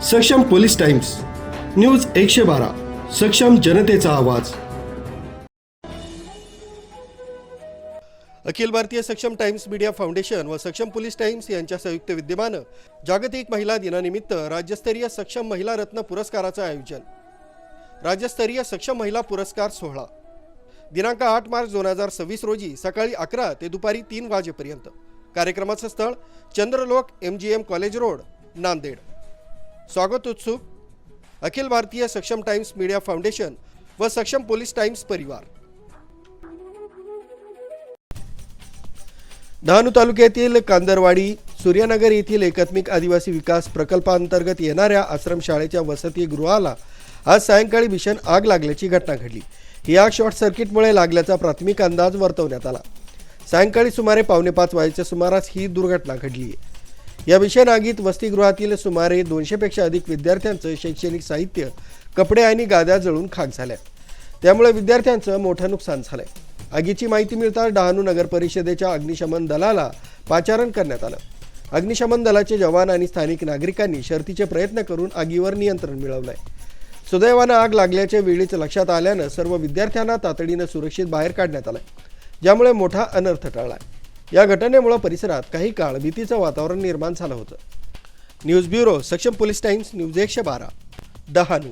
सक्षम police times, news 112, सक्षम जनतेचा आवाज। अखिल भारतीय सक्षम टाइम्स मीडिया फाउंडेशन व सक्षम पोलीस टाइम्स यांच्या संयुक्त विद्यमाने जागतिक महिला दिनानिमित्त राज्यस्तरीय सक्षम महिला रत्न पुरस्काराचे आयोजन। राज्यस्तरीय सक्षम महिला पुरस्कार सोहळा दिनांक 8 मार्च 2026 रोजी सकाळी 11 ते दुपारी 3 वाजेपर्यंत। कार्यक्रमाचे स्थळ चंद्रलोक MGM कॉलेज रोड, नांदेड। स्वागत उत्सुक अखिल भारतीय सक्षम टाइम्स मीडिया फाउंडेशन व सक्षम पोलीस टाइम्स परिवार। डहाणू तालुक्यातील कांदरवाडी सूर्यनगर येथील एकात्मिक आदिवासी विकास प्रकल्पांतर्गत येणाऱ्या आश्रमशाळेच्या वसतिगृहाला आज सायंकाळी भीषण आग लागल्याची घटना घडली। ही आग शॉर्ट सर्किटमुळे लागल्याचा प्राथमिक अंदाज वर्तवण्यात आला। सायंकाळी सुमारे 4:45 वाजेच्या सुमारास ही दुर्घटना घडली। या भीषण आगीत वसतिगृहातील सुमारे 200 पेक्षा अधिक विद्यार्थ्यांचे शैक्षणिक साहित्य, कपडे आणि गाद्या जळून खाक झाल्या। त्यामुळे विद्यार्थ्यांचे मोठे नुकसान झाले। आगीची माहिती मिळताच डहाणू नगर परिषदेच्या अग्निशमन दलाला पाचारण करण्यात आले। अग्निशमन दलाचे जवान आणि स्थानिक नागरिकांनी शर्थीचे प्रयत्न करून आगीवर नियंत्रण मिळवले। सुदैवाने आग लागल्याचे वेळीच लक्षात आल्याने सर्व विद्यार्थ्यांना तातडीने सुरक्षित बाहेर काढण्यात आले, ज्यामुळे मोठा अनर्थ टळला। या घटनेमुळे परिसरात काही काळ भीतीचे वातावरण निर्माण झाले होते। न्यूज ब्युरो, सक्षम पोलीस टाइम्स, न्यूज 112, डहाणू।